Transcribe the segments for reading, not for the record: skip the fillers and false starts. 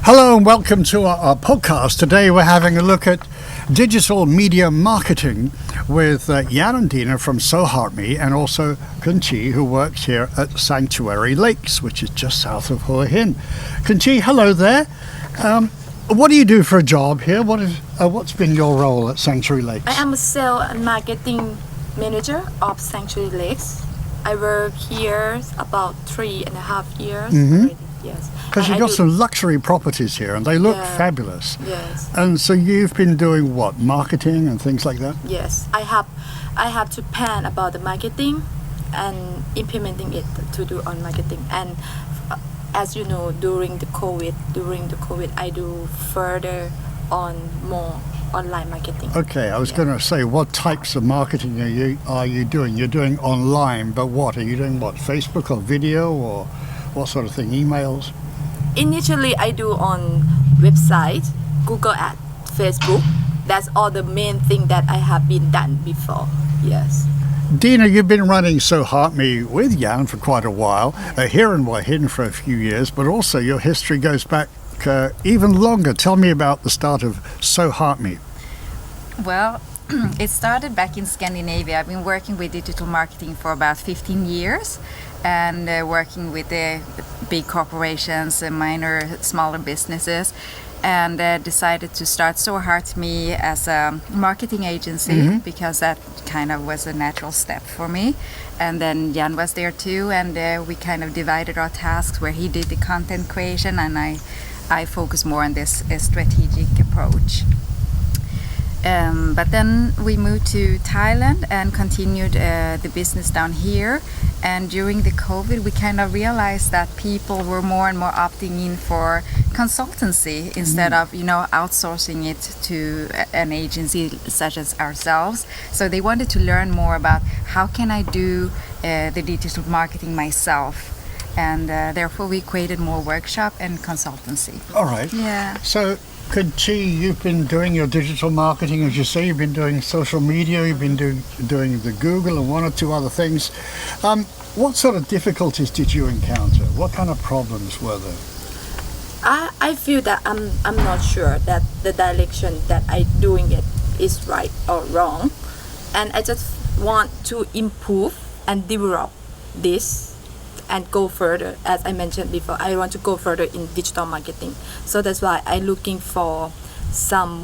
Hello and welcome to our podcast. Today we're having a look at digital media marketing with Jan and Dina from Soheartme and also Kunchi, who works here at Sanctuary Lakes, which is just south of Hua Hin. Kunchi, hello there. What do you do for a job here? What's been your role at Sanctuary Lakes? I am a sales and marketing manager of Sanctuary Lakes. I work here about 3.5 years already. Yes. Because you've got some luxury properties here and they look fabulous. Yes. And so you've been doing what? Marketing and things like that? Yes. I have to plan about the marketing and implementing it to do on marketing. And as you know, during the COVID, I do further on more online marketing. Okay, I was going to say, what types of marketing are you doing? You're doing online, but what? Are you doing what? Facebook or video or what sort of thing? Emails? Initially, I do on website, Google Ads, Facebook. That's all the main thing that I have been done before. Yes. Dina, you've been running Soheartme with Jan for quite a while, here in Hua Hin for a few years, but also your history goes back even longer. Tell me about the start of Soheartme. Well, it started back in Scandinavia. I've been working with digital marketing for about 15 years and working with the big corporations and smaller businesses, and decided to start Soheartme as a marketing agency because that kind of was a natural step for me. And then Jan was there too, and we kind of divided our tasks where he did the content creation and I focus more on this strategic approach. But then we moved to Thailand and continued the business down here. And during the COVID, we kind of realized that people were more and more opting in for consultancy instead of, outsourcing it to an agency such as ourselves. So they wanted to learn more about how can I do the digital marketing myself. And therefore, we created more workshop and consultancy. All right. Yeah. So, Kunchi, you've been doing your digital marketing, as you say. You've been doing social media. You've been doing the Google and one or two other things. What sort of difficulties did you encounter? What kind of problems were there? I feel that I'm not sure that the direction that I doing it is right or wrong, and I just want to improve and develop this and go further. As I mentioned before, I want to go further in digital marketing. So that's why I'm looking for some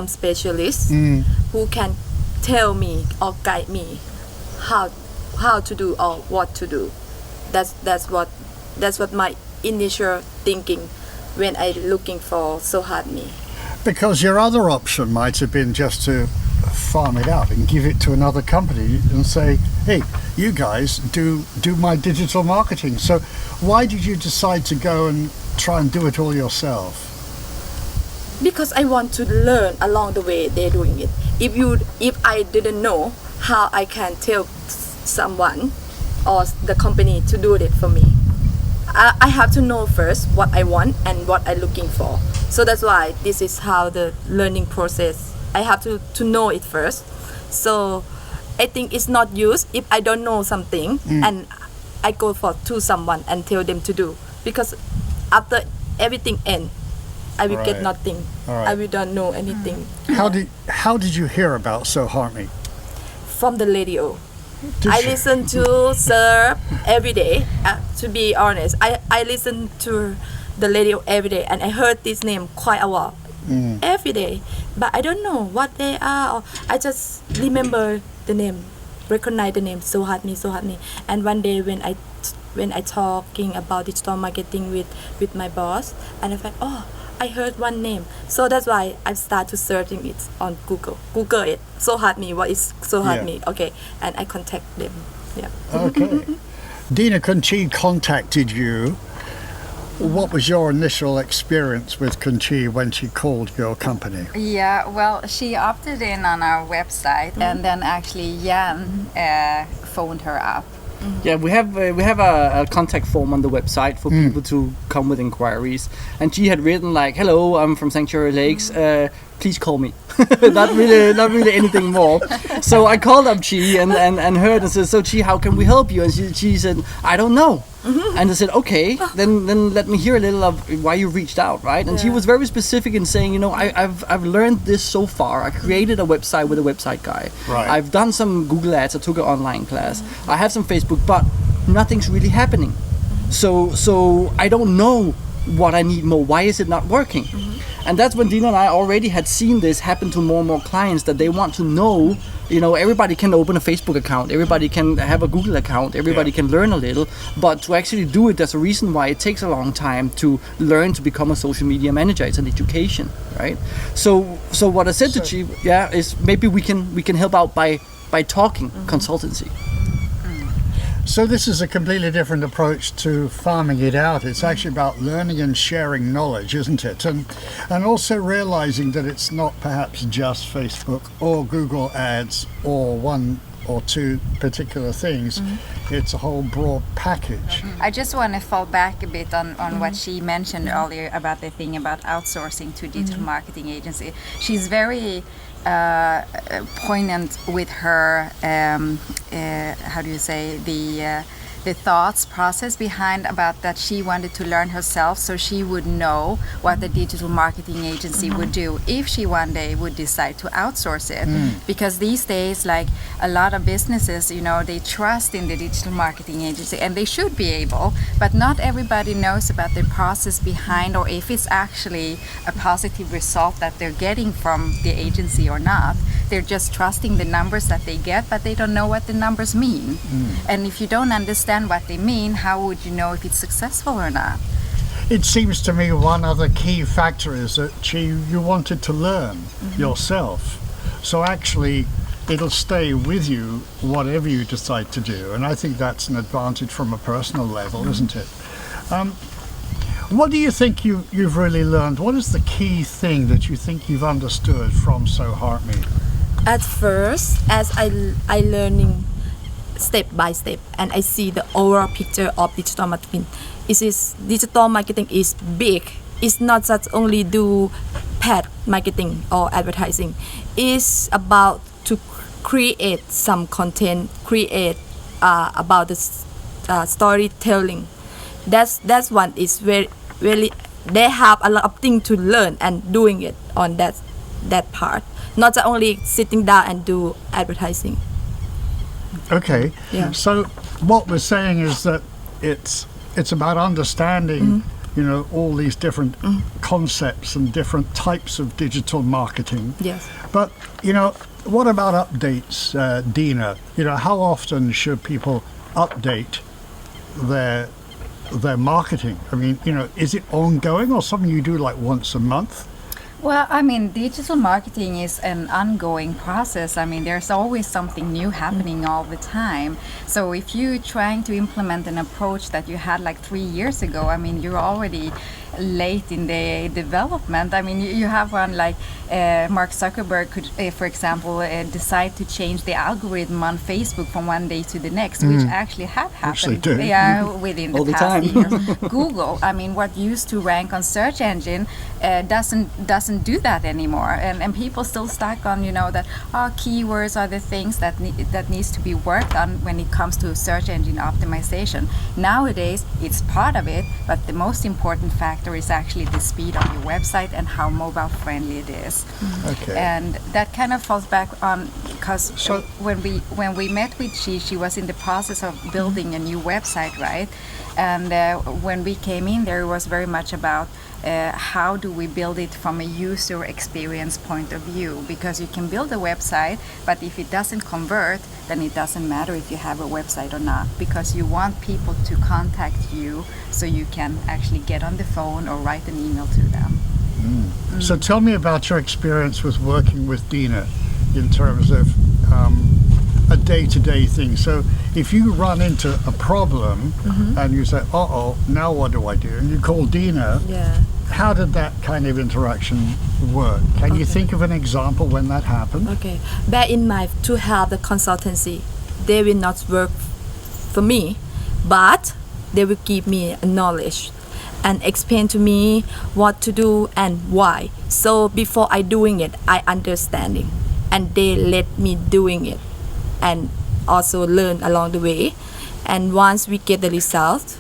specialist who can tell me or guide me how to do or what to do. That's what my initial thinking when I looking for Sohatni. Because your other option might have been just to farm it out and give it to another company and say, hey, you guys do my digital marketing. So why did you decide to go and try and do it all yourself? Because I want to learn along the way they're doing it. If I didn't know how I can tell someone or the company to do it for me, I have to know first what I want and what I'm looking for. So that's why this is how the learning process. I have to know it first. So I think it's not used if I don't know something and I go to someone and tell them to do. Because after everything ends, I will get nothing. Right. I will don't know anything. How did you hear about Soheartme? From the radio. Did I you? listen to Surf every day. To be honest, I listen to the radio every day, and I heard this name quite a lot. Every day, but I don't know what they are. Or I just remember the name, recognize the name Sohatni. And one day when I talking about digital marketing with my boss, and I like, oh, I heard one name. So that's why I start to searching it on Google it. Sohatni, what is Sohatni? Yeah. Okay, and I contact them. Yeah. Okay. Dina Kunchi contacted you. What was your initial experience with Kunchi when she called your company? Yeah, well, she opted in on our website, and then actually Jan phoned her up. Yeah, we have a contact form on the website for people to come with inquiries. And she had written like, "Hello, I'm from Sanctuary Lakes. please call me. not really anything more. So I called up Chi and her and said, so Chi, how can we help you? And she said, I don't know. And I said, okay, then let me hear a little of why you reached out, right? And she was very specific in saying, you know, I've learned this so far. I created a website with a website guy. Right. I've done some Google ads. I took an online class. I have some Facebook, but nothing's really happening. So I don't know what I need more. Why is it not working? And that's when Dina and I already had seen this happen to more and more clients, that they want to know, you know, everybody can open a Facebook account, everybody can have a Google account, everybody can learn a little, but to actually do it, there's a reason why it takes a long time to learn to become a social media manager. It's an education, right? So what I said to Chi, is maybe we can help out by talking consultancy. So this is a completely different approach to farming it out. It's actually about learning and sharing knowledge, isn't it? And also realizing that it's not perhaps just Facebook or Google ads or one or two particular things. It's a whole broad package. I just want to fall back a bit on what she mentioned earlier about the thing about outsourcing to digital marketing agency. She's very poignant with her how do you say, the thoughts process behind about that she wanted to learn herself, so she would know what the digital marketing agency would do if she one day would decide to outsource it. Because these days, like a lot of businesses, you know, they trust in the digital marketing agency, and they should be able, but not everybody knows about the process behind, or if it's actually a positive result that they're getting from the agency or not. They're just trusting the numbers that they get, but they don't know what the numbers mean. And if you don't understand what they mean, how would you know if it's successful or not? It seems to me one other key factor is that you wanted to learn yourself. So actually it'll stay with you whatever you decide to do. And I think that's an advantage from a personal level, isn't it? What do you think you've really learned? What is the key thing that you think you've understood from Soheartme? At first, as I learning step by step, and I see the overall picture of digital marketing. Digital marketing is big. It's not just only do paid marketing or advertising. It's about to create some content, create about the storytelling. That's one is very really, they have a lot of things to learn and doing it on that part. Not only sitting down and do advertising. Okay. Yeah. So what we're saying is that it's about understanding, you know, all these different concepts and different types of digital marketing. Yes. But, you know, what about updates, Dina? You know, how often should people update their marketing? I mean, you know, is it ongoing or something you do like once a month? Well, I mean, digital marketing is an ongoing process. I mean, there's always something new happening all the time. So if you're trying to implement an approach that you had like 3 years ago, I mean, you're already late in the development. I mean, you have one like Mark Zuckerberg could, for example, decide to change the algorithm on Facebook from one day to the next, which actually have happened within the past years. Google, I mean, what used to rank on search engine doesn't do that anymore, and people still stuck on, you know, that keywords are the things that needs to be worked on when it comes to search engine optimization. Nowadays, it's part of it, but the most important factor is actually the speed of your website and how mobile friendly it is. Okay. And that kind of falls back on, because when we met with she was in the process of building a new website, right? And when we came in there, it was very much about how do we build it from a user experience point of view, because you can build a website, but if it doesn't convert, then it doesn't matter if you have a website or not, because you want people to contact you so you can actually get on the phone or write an email to them. So tell me about your experience with working with Dina in terms of a day-to-day thing. So if you run into a problem and you say, now what do I do? And you call Dina, how did that kind of interaction work? Can you think of an example when that happened? Okay. Bear in mind to have the consultancy, they will not work for me, but they will give me knowledge. and explain to me what to do and why. So before I doing it, I understanding, and they let me doing it, and also learn along the way. And once we get the result,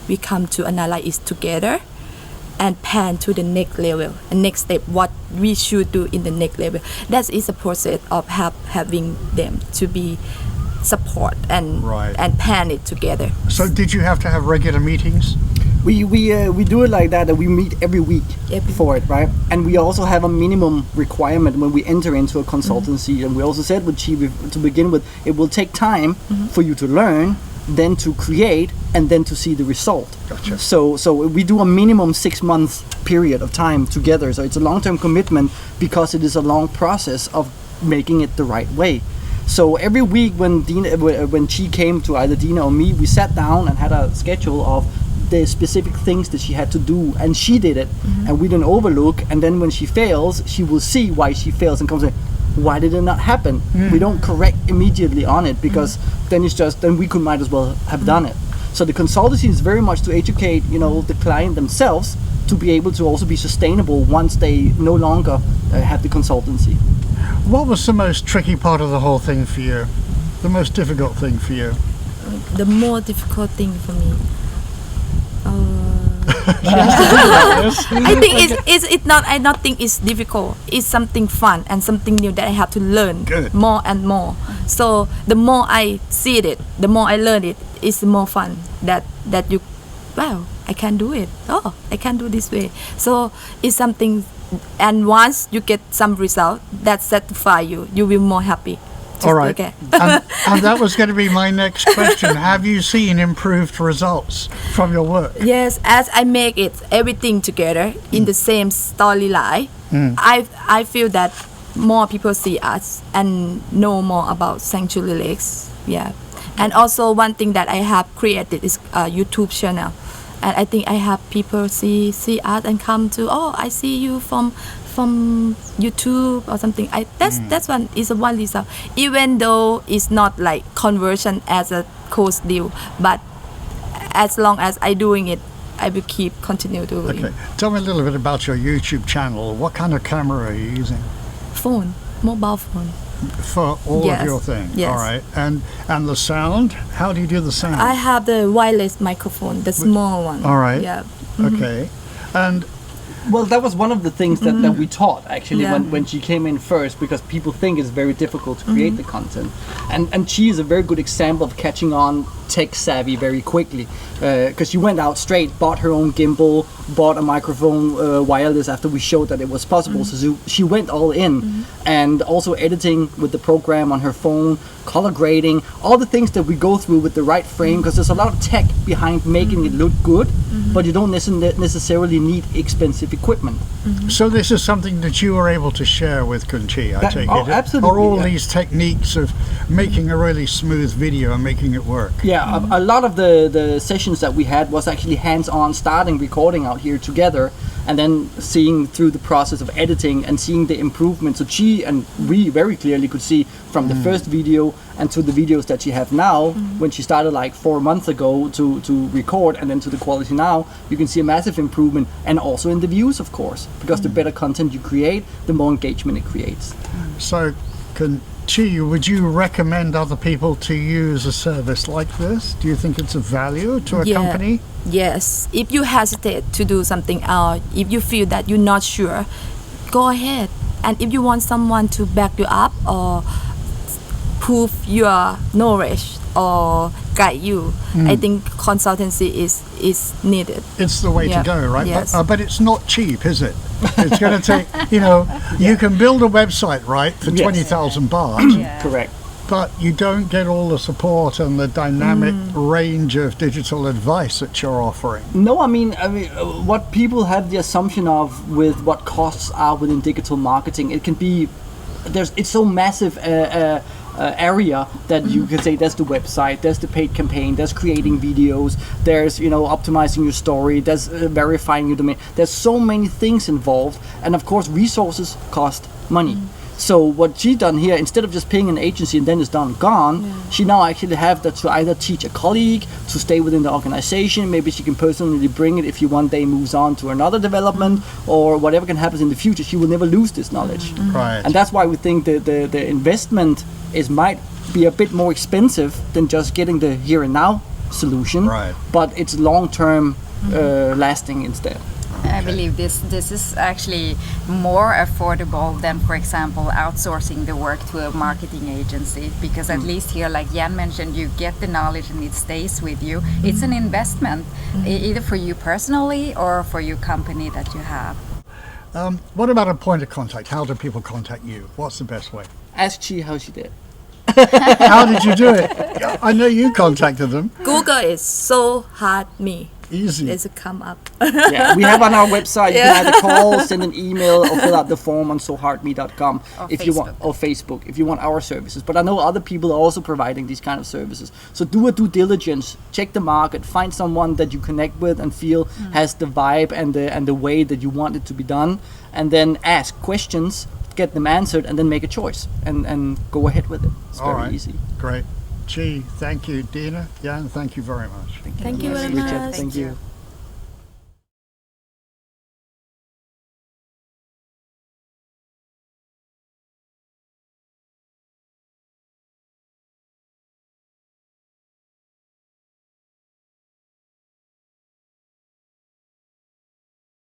we come to analyze it together and plan to the next level and next step, what we should do in the next level. That is a process of having them to be support and Right. and plan it together. So did you have to have regular meetings? We do it like that we meet every week Every for it, right? And we also have a minimum requirement when we enter into a consultancy. And we also said with Chi to begin with, it will take time for you to learn, then to create, and then to see the result. Gotcha. So we do a minimum 6 months period of time together. So it's a long-term commitment because it is a long process of making it the right way. So every week when Chi came to either Dina or me, we sat down and had a schedule of the specific things that she had to do, and she did it, and we didn't overlook. And then when she fails, she will see why she fails and come say, why did it not happen? We don't correct immediately on it, because then we might as well have done it. So the consultancy is very much to educate, the client themselves to be able to also be sustainable once they no longer have the consultancy. What was the most tricky part of the whole thing for you? The most difficult thing for you? The more difficult thing for me, I think it's not. I not think it's difficult. It's something fun and something new that I have to learn Good. more and more. So the more I see it, the more I learn it. It's more fun that you, wow, I can do it. Oh, I can do this way. So it's something, and once you get some result that satisfy you, you will more happy. Just, All right. Okay. And that was going to be my next question. Have you seen improved results from your work? Yes, as I make it everything together in the same storyline, I feel that more people see us and know more about Sanctuary Lakes. Yeah, and also one thing that I have created is a YouTube channel, and I think I have people see us and come to, oh, I see you from YouTube or something. That's one is a one result. Even though it's not like conversion as a course deal, but as long as I doing it, I will continue doing. Okay. Tell me a little bit about your YouTube channel. What kind of camera are you using Phone, mobile phone. for all Yes. of your thing? Yes. All right. And the sound? How do you do the sound? I have the wireless microphone, the small one. All right. Yeah. Okay. And Well, that was one of the things that we taught actually Yeah. when she came in first, because people think it's very difficult to create the content, and she is a very good example of catching on tech savvy very quickly, because she went out straight, bought her own gimbal, bought a microphone wireless after we showed that it was possible. So she went all in, and also editing with the program on her phone, color grading, all the things that we go through with the right frame, because there's a lot of tech behind making it look good, but you don't necessarily need expensive equipment. so this is something that you were able to share with Kunchi, I That- take oh, it. absolutely, Are all yeah. these techniques of making a really smooth video and making it work? Yeah, a lot of the sessions that we had was actually hands-on, starting recording out here together, and then seeing through the process of editing and seeing the improvements. So she and we very clearly could see from the first video and to the videos that she have now, when she started like 4 months ago to record, and then to the quality now, you can see a massive improvement, and also in the views, of course, because the better content you create, the more engagement it creates. So, Chi, would you recommend other people to use a service like this? Do you think it's of value to a company? Yes. If you hesitate to do something else, if you feel that you're not sure, go ahead. And if you want someone to back you up or prove your knowledge or guide you, I think consultancy is needed. It's the way Yeah. to go, right? Yes. But it's not cheap, is it? It's going to take, you can build a website, right, for Yes. 20,000 baht, Correct. but you don't get all the support and the dynamic range of digital advice that you're offering. No, I mean, what people have the assumption of with what costs are within digital marketing, it can be, it's so massive area that you can say there's the website, there's the paid campaign, there's creating videos, there's optimizing your story, there's verifying your domain. There's so many things involved, and of course resources cost money. So what she done here, instead of just paying an agency and then it's done gone, she now actually have that to either teach a colleague, to stay within the organization. Maybe she can personally bring it if he one day moves on to another development or whatever can happen in the future. She will never lose this knowledge. Right. And that's why we think the investment might be a bit more expensive than just getting the here and now solution. Right. But it's long term lasting instead. I believe this is actually more affordable than, for example, outsourcing the work to a marketing agency, because at least here, like Jan mentioned, you get the knowledge and it stays with you. It's an investment, either for you personally or for your company that you have. What about a point of contact? How do people contact you? What's the best way? Ask Chi how she did. How did you do it? I know you contacted them. Google is Sohatni. Easy. It's come up. Yeah, we have on our website. You can either call, send an email, or fill out the form on Soheartme.com if you want, or Facebook if you want our services. But I know other people are also providing these kind of services. So do a due diligence, check the market, find someone that you connect with and feel has the vibe and the way that you want it to be done, and then ask questions, get them answered, and then make a choice and go ahead with it. It's All very right. easy. Great. Chi, thank you. Dina, Jan, thank you very much. Thank you very Richard, much. thank you.